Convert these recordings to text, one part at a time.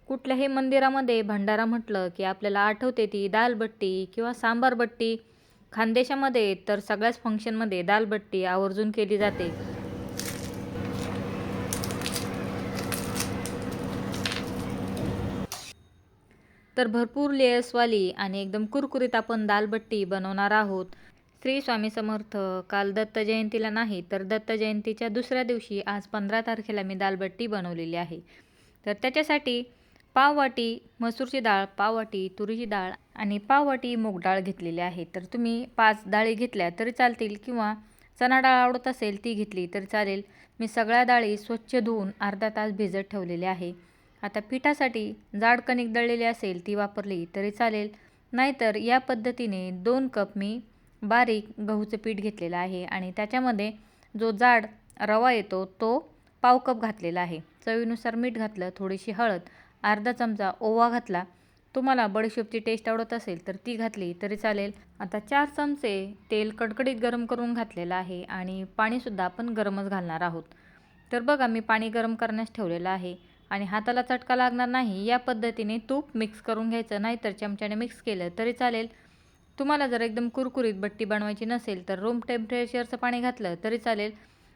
कुठल्याही मंदिरामध्ये भंडारा म्हटलं की आपल्याला आठवते ती दालबट्टी किंवा सांबार बट्टी. खानदेशामध्ये तर सगळ्याच फंक्शनमध्ये दालबट्टी आवर्जून केली जाते. तर भरपूर लेयर्सवाली आणि एकदम कुरकुरीत आपण दालबट्टी बनवणार आहोत. श्री स्वामी समर्थ. काल दत्त जयंतीला नाही तर दत्त जयंतीच्या दुसऱ्या दिवशी आज 15 तारखेला मी दालबट्टी बनवलेली आहे. तर त्याच्यासाठी पाववाटी मसूरची डाळ, पाववाटी तुरीची डाळ आणि पाववाटी मूग डाळ घेतलेली आहे. तर तुम्ही 5 डाळी घेतल्या तरी चालतील किंवा चणा डाळ आवडत असेल ती घेतली तरी चालेल. मी सगळ्या डाळी स्वच्छ धुवून अर्धा तास भिजत ठेवलेले आहे. आता पिठासाठी जाड कणिक दळलेली असेल ती वापरली तरी चालेल, नाहीतर या पद्धतीने 2 कप मी बारीक गहूचं पीठ घेतलेलं आहे आणि त्याच्यामध्ये जो जाड रवा येतो तो पाव कप घातलेला आहे. चवीनुसार मीठ घातलं, थोडीशी हळद, अर्धा चमचा ओवा घातला. तुम्हाला बडीशेपची टेस्ट आवडत असेल तर ती घातली तरी चालेल. आता 4 चमचे तेल कडकडीत गरम करून घातलेलं आहे आणि पाणीसुद्धा आपण गरमच घालणार आहोत. तर बघा मी पाणी गरम करण्यास ठेवलेलं आहे आणि हाताला चटका लागणार नाही या पद्धतीने तूप मिक्स करून घ्यायचं, नाहीतर चमच्याने मिक्स केलं तरी चालेल. तुम्हाला जर एकदम कुरकुरीत बट्टी बनवायची नसेल तर रूम टेम्परेचरचं पाणी घातलं तरी चालेल.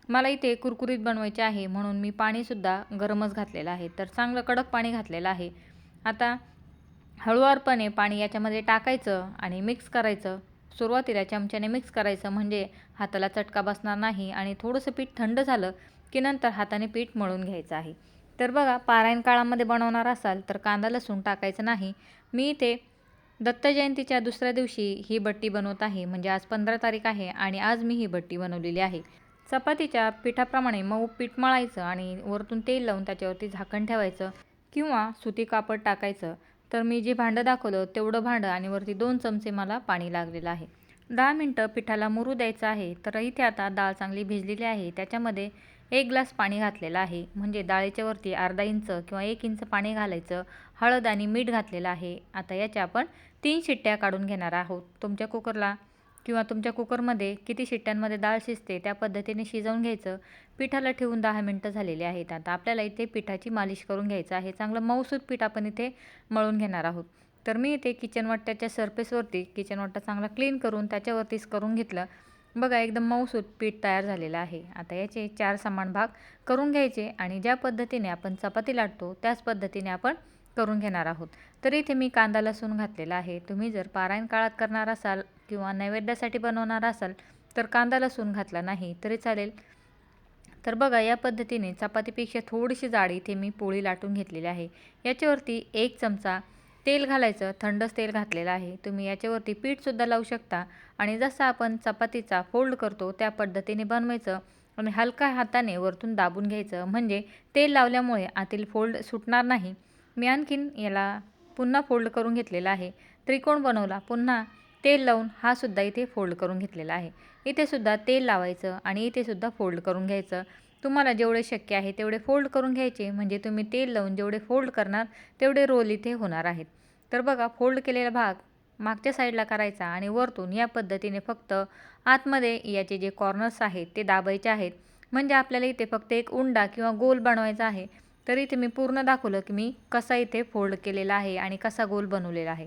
मला इथे कुरकुरीत बनवायचे आहे म्हणून मी पाणीसुद्धा गरमच घातलेलं आहे. तर चांगलं कडक पाणी घातलेलं आहे. आता हळुवारपणे पाणी याच्यामध्ये टाकायचं आणि मिक्स करायचं. सुरुवातीला चमच्याने मिक्स करायचं म्हणजे हाताला चटका बसणार नाही आणि थोडंसं पीठ थंड झालं की नंतर हाताने पीठ मळून घ्यायचं आहे. तर बघा पारायण काळामध्ये बनवणार असाल तर कांदा लसूण टाकायचं नाही. मी इथे दत्त जयंतीच्या दुसऱ्या दिवशी ही बट्टी बनवत आहे, म्हणजे आज 15 तारीख आहे आणि आज मी ही बट्टी बनवलेली आहे. चपातीच्या पिठाप्रमाणे मऊ पीठ मळायचं आणि वरतून तेल लावून त्याच्यावरती झाकण ठेवायचं किंवा सुती कापड टाकायचं. तर मी जे भांडं दाखवलं तेवढं भांडं आणि वरती 2 चमचे मला पाणी लागलेलं आहे. 10 मिनटं पिठाला मुरू द्यायचं आहे. तर इथे आता डाळ चांगली भिजलेली आहे. त्याच्यामध्ये 1 ग्लास पाणी घातलेलं आहे, म्हणजे डाळीच्या वरती अर्धा इंच किंवा 1 इंच पाणी घालायचं. हळद आणि मीठ घातलेलं आहे. आता याच्या आपण 3 शिट्ट्या काढून घेणार आहोत. तुमच्या कुकरला किंवा तुमच्या कुकरमध्ये किती शिट्ट्यांमध्ये डाळ शिजते त्या पद्धतीने शिजवून घ्यायचं. पिठाला ठेवून 10 मिनटं झालेली आहेत. आता आपल्याला इथे पिठाची मालिश करून घ्यायचं आहे. चांगलं मऊसूत पीठ आपण इथे मळून घेणार आहोत. तर मी इथे किचन वाट्याच्या सरफेसवरती किचन वाटा चांगला क्लीन करून त्याच्यावरतीच करून घेतलं. बघा एकदम मऊसूत पीठ तयार झालेलं आहे. आता याचे 4 समान भाग करून घ्यायचे आणि ज्या पद्धतीने आपण चपाती लाटतो त्याच पद्धतीने आपण करून घेणार आहोत. तर इथे मी कांदा लसूण घातलेला आहे. तुम्ही जर पारायण काळात करणार असाल किंवा नैवेद्यासाठी बनवणार असाल तर कांदा लसूण घातला नाही तरी चालेल. तर बघा या पद्धतीने चपातीपेक्षा थोडीशी जाड इथे मी पोळी लाटून घेतलेली आहे. याच्यावरती 1 चमचा तेल घालायचं. थंडच तेल घातलेलं आहे. तुम्ही याच्यावरती पीठसुद्धा लावू शकता आणि जसं आपण चपातीचा फोल्ड करतो त्या पद्धतीने बनवायचं आणि हलका हाताने वरतून दाबून घ्यायचं, म्हणजे तेल लावल्यामुळे आतील फोल्ड सुटणार नाही. मी आणखीन याला पुन्हा फोल्ड करून घेतलेला आहे. त्रिकोण बनवला, पुन्हा तेल लावून हा सुद्धा इथे फोल्ड करून घेतलेला आहे. इथे सुद्धा तेल लावायचं आणि इथे सुद्धा फोल्ड करून घ्यायचं. तुम्हाला जेवढे शक्य आहे तेवढे फोल्ड करून घ्यायचे, म्हणजे तुम्ही तेल लावून जेवढे फोल्ड करणार तेवढे रोल इथे होणार आहेत. तर बघा फोल्ड केलेला भाग मागच्या साईडला करायचा आणि वरतून या पद्धतीने फक्त आतमध्ये याचे जे कॉर्नर्स आहेत ते दाबायचे आहेत, म्हणजे आपल्याला इथे फक्त एक उंडा किंवा गोल बनवायचा आहे. तर इथे मी पूर्ण दाखवलं की मी कसा इथे फोल्ड केलेला आहे आणि कसा गोल बनवलेला आहे.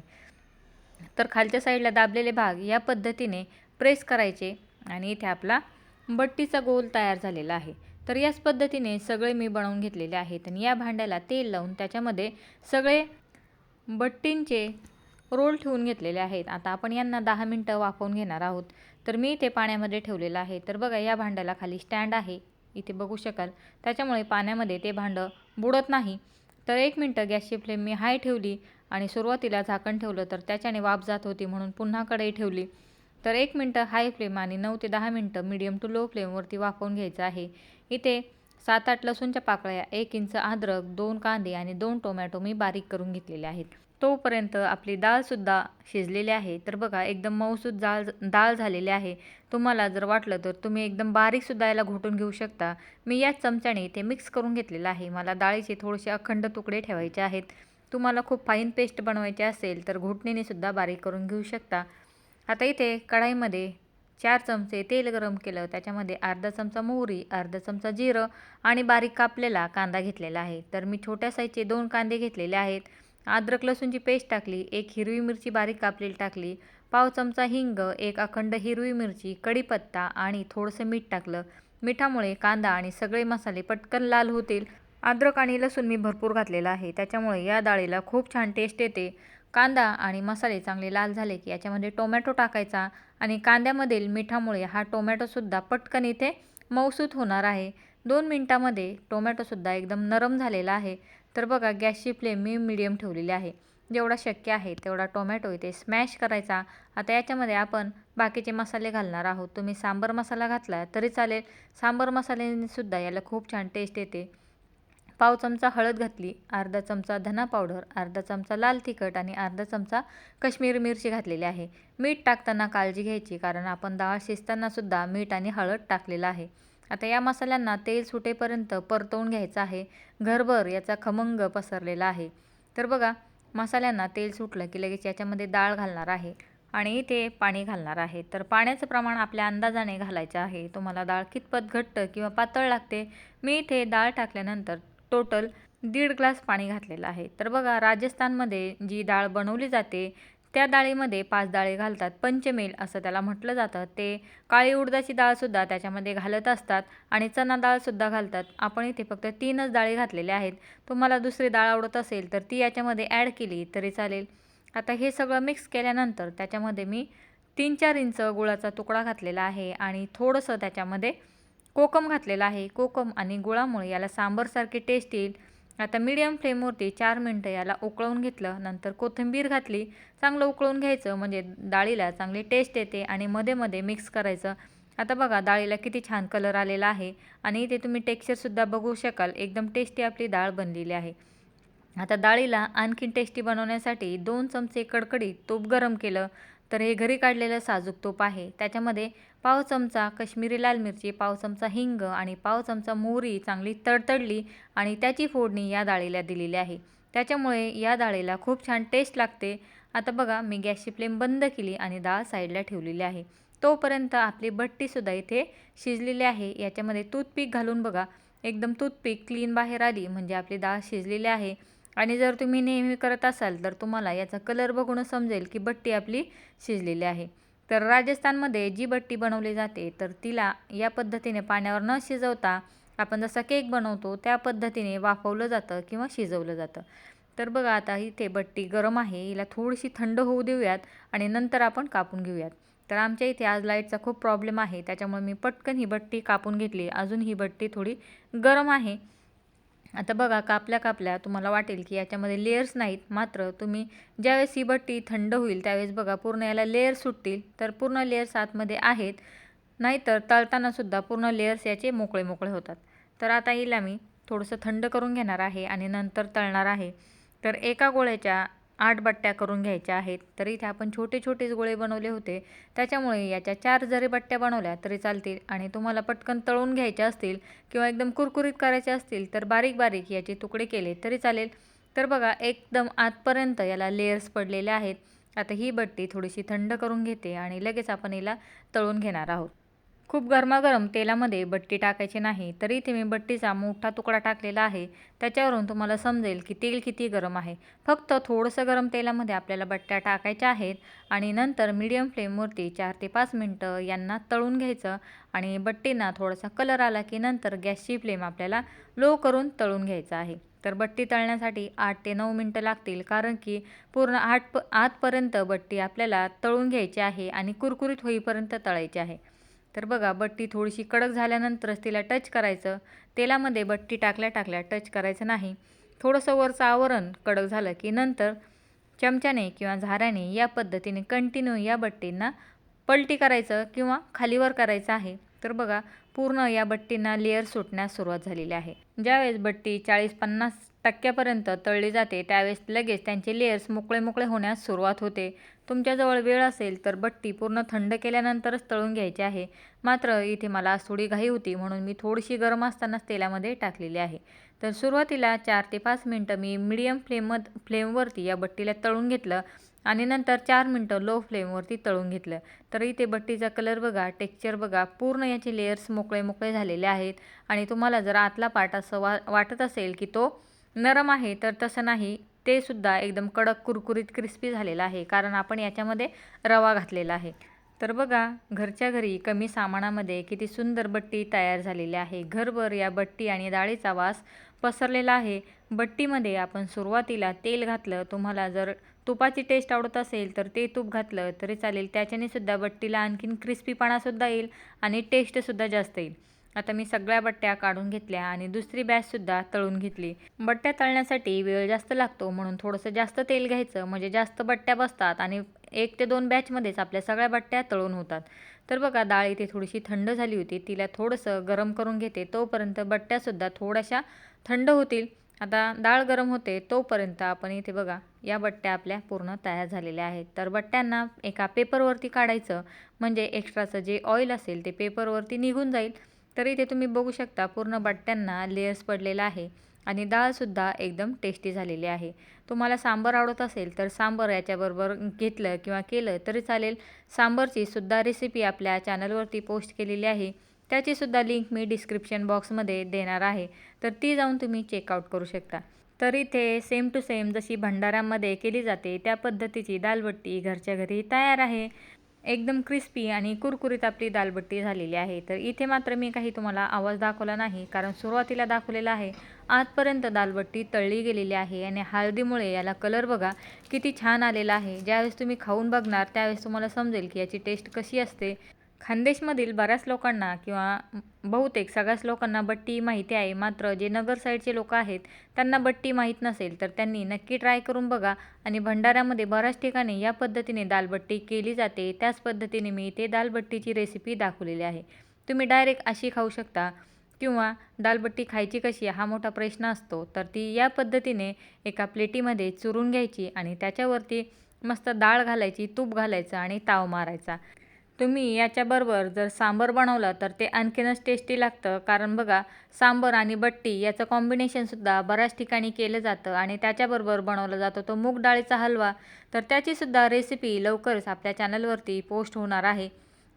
तर खालच्या साईडला दाबलेले भाग या पद्धतीने प्रेस करायचे आणि इथे आपला बट्टीचा गोल तयार झालेला आहे. तर याच पद्धतीने सगळे मी बनवून घेतलेले आहेत आणि या भांड्याला तेल लावून त्याच्यामध्ये सगळे बट्टींचे रोल ठेवून घेतलेले आहेत. आता आपण यांना 10 मिनटं वाफवून घेणार आहोत. तर मी इथे पाण्यामध्ये ठेवलेलं आहे. तर बघा या भांड्याला खाली स्टँड आहे, इथे बघू शकाल, त्याच्यामुळे पाण्यामध्ये ते भांडं बुडत नाही. तर 1 मिनटं गॅसची फ्लेम मी हाय ठेवली आणि सुरुवातीला झाकण ठेवलं तर त्याच्याने वाफ जात होती म्हणून पुन्हा कढई ठेवली. तर 1 मिनटं हाय फ्लेम आणि 9 ते 10 मिनटं मीडियम टू लो फ्लेमवरती वाफवून घ्यायचं आहे. इथे 7-8 लसूणच्या पाकळ्या, 1 इंच अद्रक, 2 कांदे आणि 2 टोमॅटो मी बारीक करून घेतलेले आहेत. तोपर्यंत आपली डाळसुद्धा शिजलेली आहे. तर बघा एकदम मऊसूत डाळ झालेली आहे. तुम्हाला जर वाटलं तर तुम्ही एकदम बारीकसुद्धा याला घोटून घेऊ शकता. मी याच चमच्याने ते मिक्स करून घेतलेलं आहे. मला डाळीचे थोडेसे अखंड तुकडे ठेवायचे आहेत. तुम्हाला खूप फाईन पेस्ट बनवायची असेल तर घोटणीने सुद्धा बारीक करून घेऊ शकता. आता इथे कढईमध्ये 4 चमचे तेल गरम केलं, त्याच्यामध्ये अर्धा चमचा मोहरी, अर्धा चमचा जिरं आणि बारीक कापलेला कांदा घेतलेला आहे. तर मी छोट्या साईजचे 2 कांदे घेतलेले आहेत. अद्रक लसूणची पेस्ट टाकली, 1 हिरवी मिरची बारीक कापलेली टाकली, पाव चमचा हिंग, 1 अखंड हिरवी मिरची, कढीपत्ता आणि थोडंसं मीठ टाकलं. मिठामुळे कांदा आणि सगळे मसाले पटकन लाल होतील. अद्रक आणि लसूण मी भरपूर घातलेला आहे, त्याच्यामुळे या डाळीला खूप छान टेस्ट येते. कांदा आणि मसाले चांगले लाल झाले की याच्यामध्ये टोमॅटो टाकायचा आणि कांद्यामधील मिठामुळे हा टोमॅटोसुद्धा पटकन इथे मऊसूत होणार आहे. 2 मिनटामध्ये टोमॅटोसुद्धा एकदम नरम झालेला आहे. तर बघा गॅसची फ्लेम मी मीडियम ठेवलेली आहे. जेवढा शक्य आहे तेवढा टोमॅटो इथे स्मॅश करायचा. आता याच्यामध्ये आपण बाकीचे मसाले घालणार आहोत. तुम्ही सांबर मसाला घातला तरी चालेल. सांबर मसाल्यानेसुद्धा याला खूप छान टेस्ट येते. पाव चमचा हळद घातली, अर्धा चमचा धना पावडर, अर्धा चमचा लाल तिखट आणि अर्धा चमचा काश्मीरी मिरची घातलेली आहे. मीठ टाकताना काळजी घ्यायची, कारण आपण डाळ शिजतानासुद्धा मीठ आणि हळद टाकलेलं आहे. आता या मसाल्यांना तेल सुटेपर्यंत परतवून घ्यायचं आहे. घरभर याचा खमंग पसरलेला आहे. तर बघा मसाल्यांना तेल सुटलं की लगेच याच्यामध्ये डाळ घालणार आहे आणि इथे पाणी घालणार आहे. तर पाण्याचं प्रमाण आपल्या अंदाजाने घालायचं आहे. तुम्हाला डाळ कितपत घट्ट किंवा पातळ लागते, मी इथे डाळ टाकल्यानंतर टोटल 1.5 ग्लास पाणी घातलेलं आहे. तर बघा राजस्थानमध्ये जी डाळ बनवली जाते त्या डाळीमध्ये 5 डाळी घालतात. पंचमेल असं त्याला म्हटलं जातं. ते काळी उडदाची डाळसुद्धा त्याच्यामध्ये घालत असतात आणि चणा डाळसुद्धा घालतात. आपण इथे फक्त 3च डाळी घातलेल्या आहेत. तुम्हाला दुसरी डाळ आवडत असेल तर ती याच्यामध्ये ॲड केली तरी चालेल. आता हे सगळं मिक्स केल्यानंतर त्याच्यामध्ये मी 3-4 इंच गुळाचा तुकडा घातलेला आहे आणि थोडंसं त्याच्यामध्ये कोकम घातलेला आहे. कोकम आणि गुळामुळे याला सांबरसारखी टेस्ट येईल. आता मीडियम फ्लेमवरती 4 मिनटं याला उकळवून घेतलं. नंतर कोथिंबीर घातली. चांगलं उकळून घ्यायचं, म्हणजे डाळीला चांगली टेस्ट येते आणि मध्ये मध्ये मिक्स करायचं. आता बघा डाळीला किती छान कलर आलेला आहे आणि इथे तुम्ही टेक्स्चरसुद्धा बघू शकाल. एकदम टेस्टी आपली डाळ बनलेली आहे. आता डाळीला आणखीन टेस्टी बनवण्यासाठी 2 चमचे कडकडीत तूप गरम केलं. तर हे घरी काढलेलं साजूक तूप आहे. त्याच्यामध्ये पाव चमचा काश्मीरी लाल मिरची, पाव चमचा हिंग आणि पाव चमचा मोहरी चांगली तडतडली आणि त्याची फोडणी या डाळीला दिलेली आहे. त्याच्यामुळे या डाळीला खूप छान टेस्ट लागते. आता बघा मी गॅसची फ्लेम बंद केली आणि डाळ साईडला ठेवलेली आहे. तोपर्यंत आपली बट्टीसुद्धा इथे शिजलेली आहे. याच्यामध्ये टूथपिक घालून बघा, एकदम टूथपिक क्लीन बाहेर आली म्हणजे आपली डाळ शिजलेली आहे. आणि जर तुम्ही नेहमी करत असाल तर तुम्हाला याचा कलर बघूनच समजेल की बट्टी आपली शिजलेली आहे. तर राजस्थानमध्ये जी बट्टी बनवली जाते तर तिला या पद्धतीने पाण्यावर न शिजवता आपण जसा केक बनवतो त्या पद्धतीने वाफवलं जातं किंवा शिजवलं जातं. तर बघा आता इथे बट्टी गरम आहे, हिला थोडीशी थंड होऊ देऊयात आणि नंतर आपण कापून घेऊयात. तर आमच्या इथे आज लाईटचा खूप प्रॉब्लेम आहे, त्याच्यामुळे मी पटकन ही बट्टी कापून घेतली. अजून ही बट्टी थोडी गरम आहे. आता बघा कापल्या तुम्हाला वाटेल की याच्यामध्ये लेयर्स नाहीत, मात्र तुम्ही ज्यावेळेस ही बट्टी थंड होईल त्यावेळेस बघा पूर्ण याला लेयर सुटतील. तर पूर्ण लेयर्स आतमध्ये आहेत, नाहीतर तळतानासुद्धा पूर्ण लेयर्स याचे मोकळे मोकळे होतात. तर आता हिला मी थोडंसं थंड करून घेणार आहे आणि नंतर तळणार आहे. तर एका गोळ्याच्या 8 बट्ट्या करून घ्यायच्या आहेत. तर इथे आपण छोटे छोटेच गोळे बनवले होते, त्याच्यामुळे याच्या 4 जरी बट्ट्या बनवल्या तरी चालतील. आणि तुम्हाला पटकन तळून घ्यायच्या असतील किंवा एकदम कुरकुरीत करायचे असतील तर बारीक बारीक याचे तुकडे केले तरी चालेल. तर बघा एकदम आतपर्यंत याला लेयर्स पडलेले आहेत. आता ही बट्टी थोडीशी थंड करून घेते आणि लगेच आपण हिला तळून घेणार आहोत. खूप गरमागरम तेलामध्ये बट्टी टाकायची नाही. तरी इथे मी बट्टीचा मोठा तुकडा टाकलेला आहे. त्याच्यावरून तुम्हाला समजेल की तेल किती गरम आहे. फक्त थोडंसं गरम तेलामध्ये आपल्याला बट्ट्या टाकायच्या आहेत आणि नंतर मीडियम फ्लेमवरती 4 ते 5 मिनटं यांना तळून घ्यायचं. आणि बट्टींना थोडासा कलर आला की नंतर गॅसची फ्लेम आपल्याला लो करून तळून घ्यायचं आहे. तर बट्टी तळण्यासाठी 8 ते 9 मिनटं लागतील, कारण की पूर्ण आतपर्यंत बट्टी आपल्याला तळून घ्यायची आहे आणि कुरकुरीत होईपर्यंत तळायची आहे. तर बघा बट्टी थोडीशी कडक झाल्यानंतरच तिला टच करायचं. तेलामध्ये बट्टी टाकल्या टच करायचं नाही. थोडंसं वरचं आवरण कडक झालं की नंतर चमच्याने किंवा झाऱ्याने या पद्धतीने कंटिन्यू या बट्टींना पलटी करायचं किंवा खालीवर करायचं आहे. तर बघा पूर्ण या बट्टींना लेअर सुटण्यास सुरुवात झालेली आहे. ज्यावेळेस बट्टी 40-50 टक्क्यापर्यंत तळली जाते त्यावेळेस लगेच त्यांचे लेयर्स मोकळे मोकळे होण्यास सुरुवात होते. तुमच्याजवळ वेळ असेल तर बट्टी पूर्ण थंड केल्यानंतरच तळून घ्यायची आहे. मात्र इथे मला आज थोडी घाई होती म्हणून मी थोडीशी गरम असतानाच तेलामध्ये टाकलेली आहे. तर सुरुवातीला 4 ते 5 मिनटं मी मीडियम फ्लेमवरती या बट्टीला तळून घेतलं आणि नंतर 4 मिनटं लो फ्लेमवरती तळून घेतलं. तर इथे बट्टीचा कलर बघा, टेक्स्चर बघा, पूर्ण याचे लेयर्स मोकळे मोकळे झालेले आहेत. आणि तुम्हाला जर आतला पार्ट असं वाटत असेल की तो नरम आहे तर तसं नाही, ते सुद्धा एकदम कडक कुरकुरीत क्रिस्पी झालेलं आहे कारण आपण याच्यामध्ये रवा घातलेला आहे. तर बघा, घरच्या घरी कमी सामानामध्ये किती सुंदर बट्टी तयार झालेली आहे. घरभर या बट्टी आणि डाळीचा वास पसरलेला आहे. बट्टीमध्ये आपण सुरुवातीला तेल घातलं. तुम्हाला जर तुपाची टेस्ट आवडत असेल तर ते तूप घातलं तरी चालेल. त्याच्याने सुद्धा बट्टीला आणखीन क्रिस्पीपणासुद्धा येईल आणि टेस्टसुद्धा जास्त येईल. आता मी सगळ्या बट्ट्या काढून घेतल्या आणि दुसरी बॅचसुद्धा तळून घेतली. बट्ट्या तळण्यासाठी वेळ जास्त लागतो म्हणून थोडंसं जास्त तेल घ्यायचं म्हणजे जास्त बट्ट्या बसतात आणि 1 ते 2 बॅचमध्येच आपल्या सगळ्या बट्ट्या तळून होतात. तर बघा, डाळ इथे थोडीशी थंड झाली होती. तिला थोडंसं गरम करून घेते तोपर्यंत बट्ट्यासुद्धा थोड्याशा थंड होतील. आता डाळ गरम होते तोपर्यंत आपण इथे बघा, या बट्ट्या आपल्या पूर्ण तयार झालेल्या आहेत. तर बट्ट्यांना एका पेपरवरती काढायचं म्हणजे एक्स्ट्राचं जे ऑइल असेल ते पेपरवरती निघून जाईल. तर इथे तुम्ही बघू शकता पूर्ण बट्ट्यांना लेयर्स पडलेला आहे आणि डाळसुद्धा एकदम टेस्टी झालेली आहे. तुम्हाला सांबार आवडत असेल तर सांबार याच्याबरोबर घेतलं किंवा केलं तरी चालेल. सांबारची सुद्धा रेसिपी आपल्या चॅनलवरती पोस्ट केलेली आहे. त्याचीसुद्धा लिंक मी डिस्क्रिप्शन बॉक्समध्ये देणार आहे. तर ती जाऊन तुम्ही चेकआउट करू शकता. तर इथे सेम टू सेम जशी भंडाऱ्यामध्ये केली जाते त्या पद्धतीची दालबट्टी घरच्या घरी तयार आहे. एकदम क्रिस्पी आणि कुरकुरीत आपली दालबट्टी झालेली आहे. तर इथे मात्र मी काही तुम्हाला आवाज दाखवला नाही कारण सुरुवातीला दाखवलेला आहे. आजपर्यंत दालबट्टी तळली गेलेली आहे आणि हळदीमुळे याला कलर बघा किती छान आलेला आहे. ज्यावेळेस तुम्ही खाऊन बघणार त्यावेळेस तुम्हाला समजेल की याची टेस्ट कशी असते. खानदेशमधील बऱ्याच लोकांना किंवा बहुतेक सगळ्याच लोकांना बट्टी माहिती आहे. मात्र जे नगर साईडचे लोक आहेत त्यांना बट्टी माहीत नसेल तर त्यांनी नक्की ट्राय करून बघा. आणि भंडाऱ्यामध्ये बऱ्याच ठिकाणी या पद्धतीने दालबट्टी केली जाते. त्याच पद्धतीने मी इथे दालबट्टीची रेसिपी दाखवलेली आहे. तुम्ही डायरेक्ट अशी खाऊ शकता किंवा दालबट्टी खायची कशी हा मोठा प्रश्न असतो. तर ती या पद्धतीने एका प्लेटीमध्ये चुरून घ्यायची आणि त्याच्यावरती मस्त डाळ घालायची, तूप घालायचं आणि ताव मारायचा. तुम्ही याच्याबरोबर जर सांबार बनवलं तर ते आणखीनच टेस्टी लागतं कारण बघा, सांबार आणि बट्टी याचं कॉम्बिनेशनसुद्धा बऱ्याच ठिकाणी केलं जातं आणि त्याच्याबरोबर बनवला जातो तो मूग डाळीचा हलवा. तर त्याचीसुद्धा रेसिपी लवकरच आपल्या चॅनलवरती पोस्ट होणार आहे.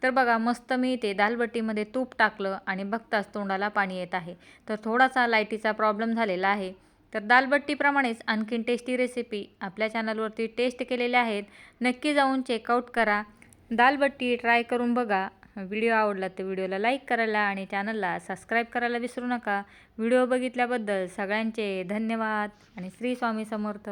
तर बघा, मस्त मी इथे दालबट्टीमध्ये तूप टाकलं आणि बघताच तोंडाला पाणी येत आहे. तर थोडासा लाईटीचा प्रॉब्लेम झालेला आहे. तर दालबट्टीप्रमाणेच आणखीन टेस्टी रेसिपी आपल्या चॅनलवरती टेस्ट केलेल्या आहेत. नक्की जाऊन चेकआउट करा. दालबट्टी ट्राय करून बघा. व्हिडिओ आवडला तर व्हिडिओला लाईक करायला आणि चॅनलला सबस्क्राईब करायला विसरू नका. व्हिडिओ बघितल्याबद्दल सगळ्यांचे धन्यवाद आणि श्री स्वामी समर्थ.